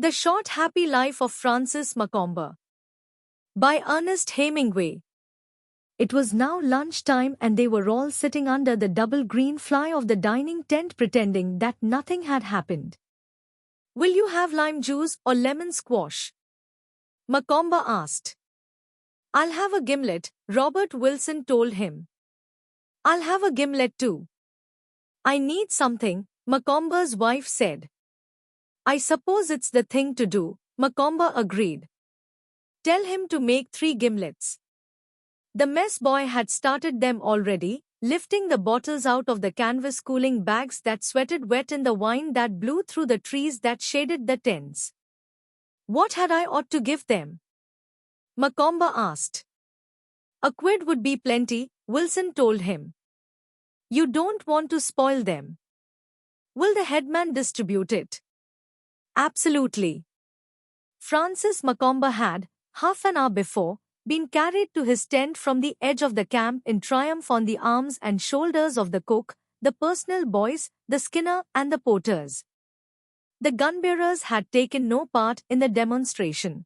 The Short Happy Life of Francis Macomber by Ernest Hemingway. It was now lunchtime and they were all sitting under the double green fly of the dining tent pretending that nothing had happened. "Will you have lime juice or lemon squash?" Macomber asked. "I'll have a gimlet," Robert Wilson told him. "I'll have a gimlet too." "I need something," Macomber's wife said. "I suppose it's the thing to do," Macomber agreed. "Tell him to make 3 gimlets." The mess boy had started them already, lifting the bottles out of the canvas cooling bags that sweated wet in the wind that blew through the trees that shaded the tents. "What had I ought to give them?" Macomber asked. "A quid would be plenty," Wilson told him. "You don't want to spoil them." "Will the headman distribute it?" "Absolutely." Francis Macomber had, half an hour before, been carried to his tent from the edge of the camp in triumph on the arms and shoulders of the cook, the personal boys, the skinner, and the porters. The gunbearers had taken no part in the demonstration.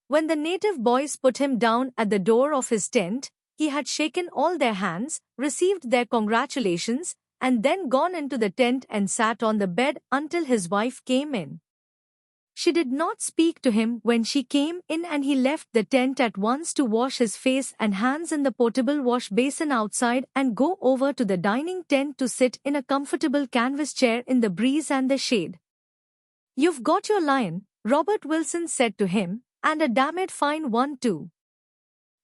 When the native boys put him down at the door of his tent, he had shaken all their hands, received their congratulations, and then gone into the tent and sat on the bed until his wife came in. She did not speak to him when she came in and he left the tent at once to wash his face and hands in the portable wash basin outside and go over to the dining tent to sit in a comfortable canvas chair in the breeze and the shade. "You've got your lion," Robert Wilson said to him, "and a damned fine one too."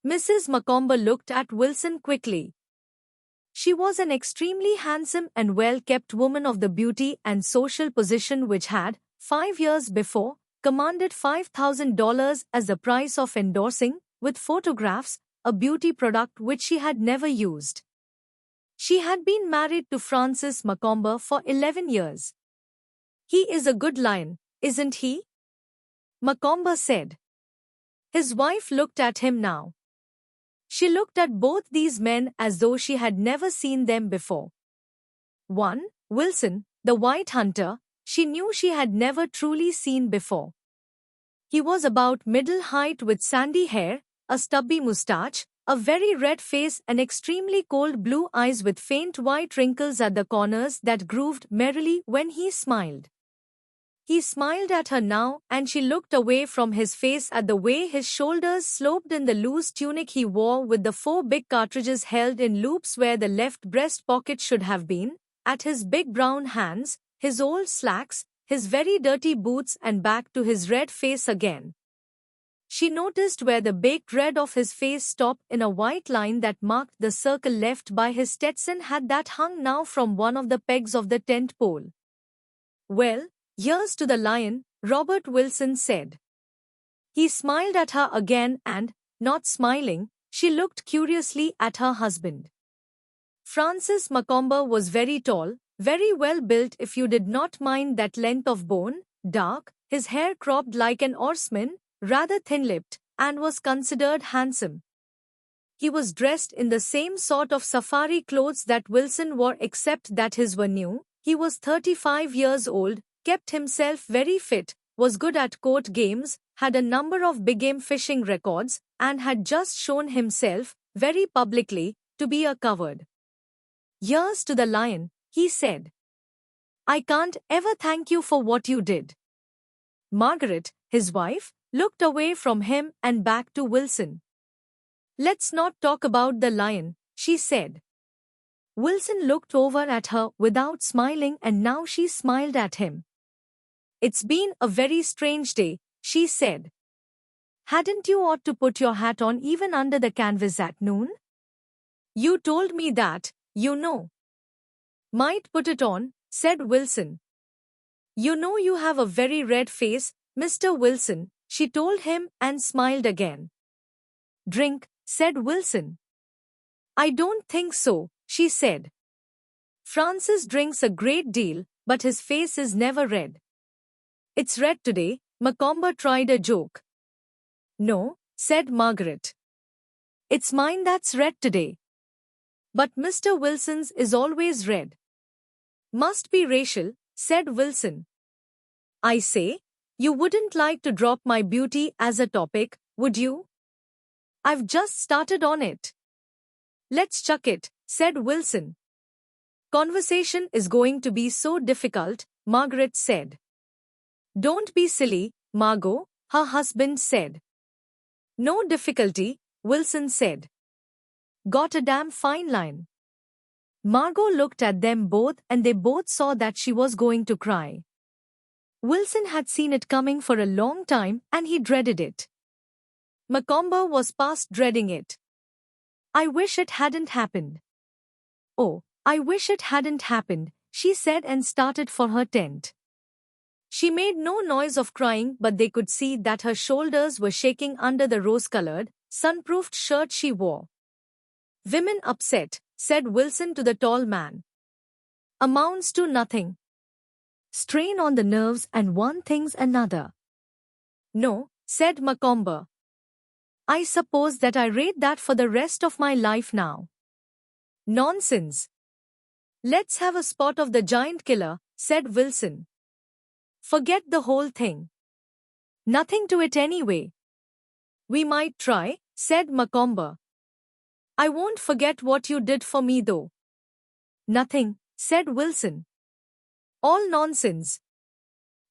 Mrs. Macomber looked at Wilson quickly. She was an extremely handsome and well-kept woman of the beauty and social position which had, 5 years before, commanded $5,000 as the price of endorsing, with photographs, a beauty product which she had never used. She had been married to Francis Macomber for 11 years. "He is a good lion, isn't he?" Macomber said. His wife looked at him now. She looked at both these men as though she had never seen them before. One, Wilson, the white hunter, she knew she had never truly seen before. He was about middle height with sandy hair, a stubby mustache, a very red face and extremely cold blue eyes with faint white wrinkles at the corners that grooved merrily when he smiled. He smiled at her now and she looked away from his face at the way his shoulders sloped in the loose tunic he wore with the 4 big cartridges held in loops where the left breast pocket should have been, at his big brown hands, his old slacks, his very dirty boots and back to his red face again. She noticed where the baked red of his face stopped in a white line that marked the circle left by his Stetson hat that hung now from one of the pegs of the tent pole. "Well, here's to the lion," Robert Wilson said. He smiled at her again and, not smiling, she looked curiously at her husband. Francis Macomber was very tall, very well built if you did not mind that length of bone, dark, his hair cropped like an oarsman, rather thin-lipped, and was considered handsome. He was dressed in the same sort of safari clothes that Wilson wore except that his were new. He was 35 years old, kept himself very fit, was good at court games, had a number of big-game fishing records, and had just shown himself, very publicly, to be a coward. "Here's to the lion," he said. "I can't ever thank you for what you did." Margaret, his wife, looked away from him and back to Wilson. "Let's not talk about the lion," she said. Wilson looked over at her without smiling and now she smiled at him. "It's been a very strange day," she said. "Hadn't you ought to put your hat on even under the canvas at noon?" "You told me that, you know." "Might put it on," said Wilson. "You know you have a very red face, Mr. Wilson," she told him and smiled again. "Drink," said Wilson. "I don't think so," she said. "Francis drinks a great deal, but his face is never red." "It's red today," Macomber tried a joke. "No," said Margaret. "It's mine that's red today." "But Mr. Wilson's is always red." "Must be racial," said Wilson. "I say, You wouldn't like to drop my beauty as a topic, would you? I've just started on it. Let's chuck it, said Wilson. Conversation is going to be so difficult, Margaret said. Don't be silly, Margot, her husband said. No difficulty, Wilson said. Got a damn fine line. Margot looked at them both and they both saw that she was going to cry. Wilson had seen it coming for a long time and he dreaded it. Macomber was past dreading it. I wish it hadn't happened. Oh, I wish it hadn't happened, she said and started for her tent. She made no noise of crying, but they could see that her shoulders were shaking under the rose-colored, sun-proofed shirt she wore. Women upset, said Wilson to the tall man. Amounts to nothing. Strain on the nerves and one thing's another. No, said Macomber. I suppose that I rate that for the rest of my life now. Nonsense. Let's have a spot of the giant killer, said Wilson. Forget the whole thing. Nothing to it anyway. We might try, said Macomber. I won't forget what you did for me though. Nothing, said Wilson. All nonsense.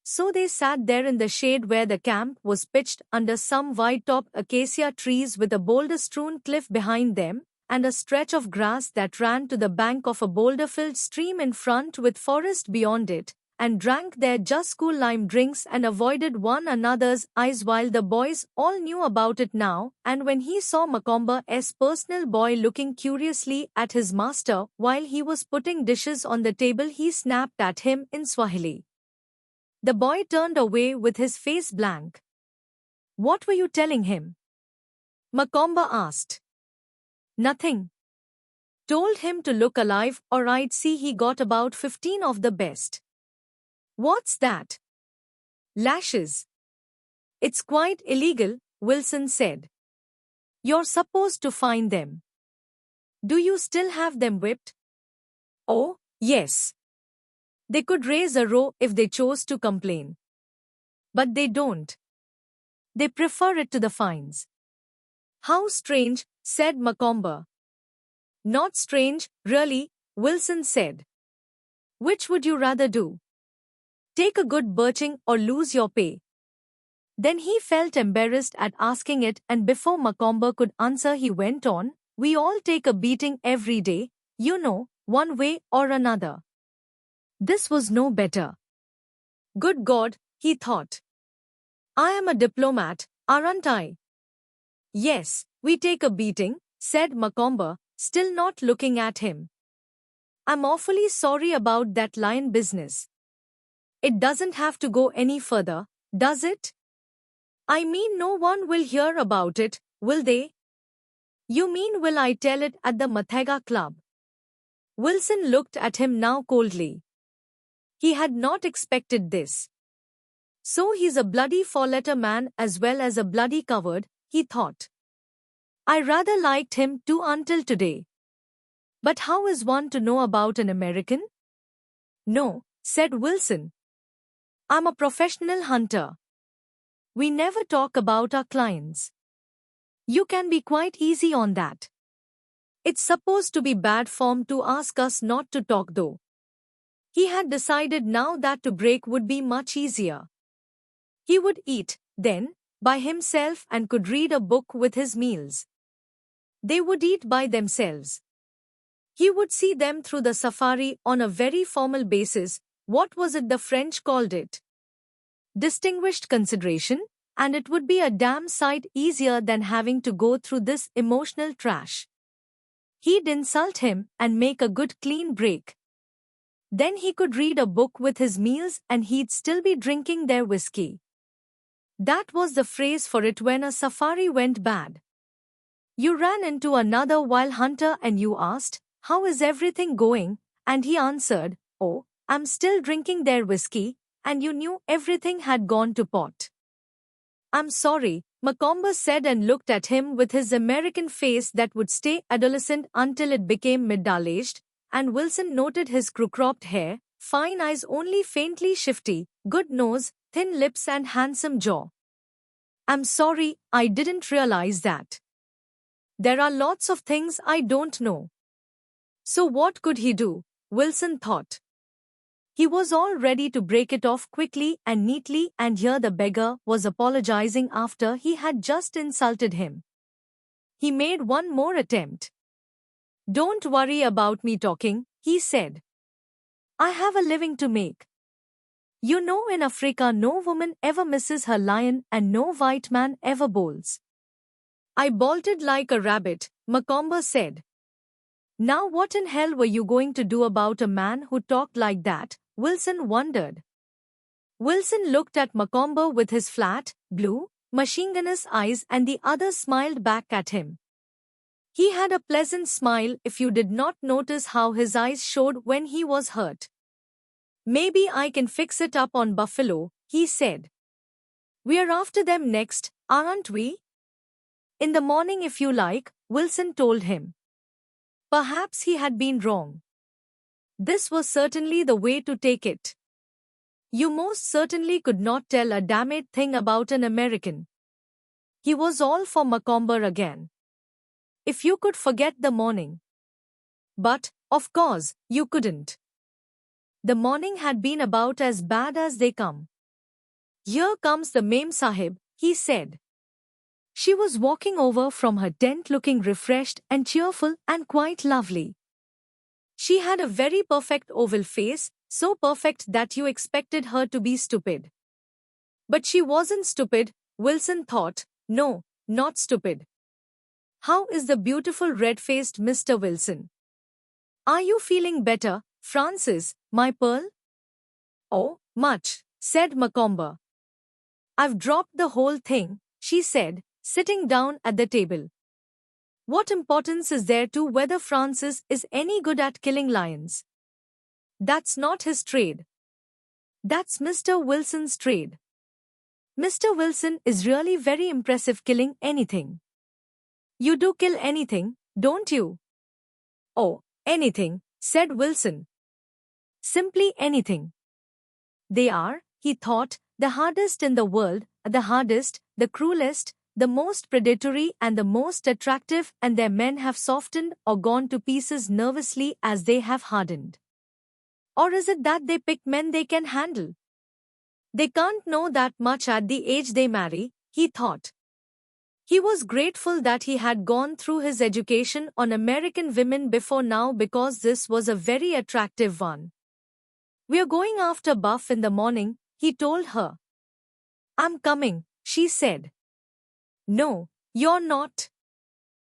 So they sat there in the shade where the camp was pitched under some wide-topped acacia trees with a boulder-strewn cliff behind them, and a stretch of grass that ran to the bank of a boulder-filled stream in front with forest beyond it, and drank their just cool lime drinks and avoided one another's eyes while the boys all knew about it now, and when he saw Macomber's personal boy looking curiously at his master while he was putting dishes on the table he snapped at him in Swahili. The boy turned away with his face blank. What were you telling him? Macomber asked. Nothing. Told him to look alive or I'd see he got about 15 of the best. What's that? Lashes. It's quite illegal, Wilson said. You're supposed to fine them. Do you still have them whipped? Oh, yes. They could raise a row if they chose to complain. But they don't. They prefer it to the fines. How strange, said Macomber. Not strange, really, Wilson said. Which would you rather do? Take a good birching or lose your pay? Then he felt embarrassed at asking it, and before Macomber could answer he went on, we all take a beating every day, you know, one way or another. This was no better. Good God, he thought. I am a diplomat, aren't I? Yes, we take a beating, said Macomber, still not looking at him. I'm awfully sorry about that lion business. It doesn't have to go any further, does it? I mean, no one will hear about it, will they? You mean will I tell it at the Mathaga Club? Wilson looked at him now coldly. He had not expected this. So he's a bloody four-letter man as well as a bloody coward, he thought. I rather liked him too until today. But how is one to know about an American? No, said Wilson. I'm a professional hunter. We never talk about our clients. You can be quite easy on that. It's supposed to be bad form to ask us not to talk though. He had decided now that to break would be much easier. He would eat, then, by himself and could read a book with his meals. They would eat by themselves. He would see them through the safari on a very formal basis. What was it the French called it? Distinguished consideration, and it would be a damn sight easier than having to go through this emotional trash. He'd insult him and make a good clean break. Then he could read a book with his meals and he'd still be drinking their whiskey. That was the phrase for it when a safari went bad. You ran into another wild hunter and you asked, "How is everything going?" And he answered, "Oh, I'm still drinking their whiskey," and you knew everything had gone to pot. I'm sorry, Macomber said and looked at him with his American face that would stay adolescent until it became middle-aged, and Wilson noted his crew-cropped hair, fine eyes only faintly shifty, good nose, thin lips and handsome jaw. I'm sorry, I didn't realize that. There are lots of things I don't know. So what could he do? Wilson thought. He was all ready to break it off quickly and neatly, and here the beggar was apologizing after he had just insulted him. He made one more attempt. Don't worry about me talking, he said. I have a living to make. You know, in Africa no woman ever misses her lion and no white man ever bowls. I bolted like a rabbit, Macomber said. Now what in hell were you going to do about a man who talked like that? Wilson wondered. Wilson looked at Macomber with his flat, blue, machine-gunner's eyes, and the other smiled back at him. He had a pleasant smile if you did not notice how his eyes showed when he was hurt. Maybe I can fix it up on Buffalo, he said. We're after them next, aren't we? In the morning if you like, Wilson told him. Perhaps he had been wrong. This was certainly the way to take it. You most certainly could not tell a damned thing about an American. He was all for Macomber again. If you could forget the morning. But, of course, you couldn't. The morning had been about as bad as they come. Here comes the Mem Sahib, he said. She was walking over from her tent looking refreshed and cheerful and quite lovely. She had a very perfect oval face, so perfect that you expected her to be stupid. But she wasn't stupid, Wilson thought. No, not stupid. How is the beautiful red-faced Mr. Wilson? Are you feeling better, Frances, my pearl? Oh, much, said Macomber. I've dropped the whole thing, she said, sitting down at the table. What importance is there to whether Francis is any good at killing lions? That's not his trade. That's Mr. Wilson's trade. Mr. Wilson is really very impressive killing anything. You do kill anything, don't you? Oh, anything, said Wilson. Simply anything. They are, he thought, the hardest in the world, the hardest, the cruelest, the most predatory and the most attractive, and their men have softened or gone to pieces nervously as they have hardened. Or is it that they pick men they can handle? They can't know that much at the age they marry, he thought. He was grateful that he had gone through his education on American women before now because this was a very attractive one. We're going after Buff in the morning, he told her. I'm coming, she said. No, you're not.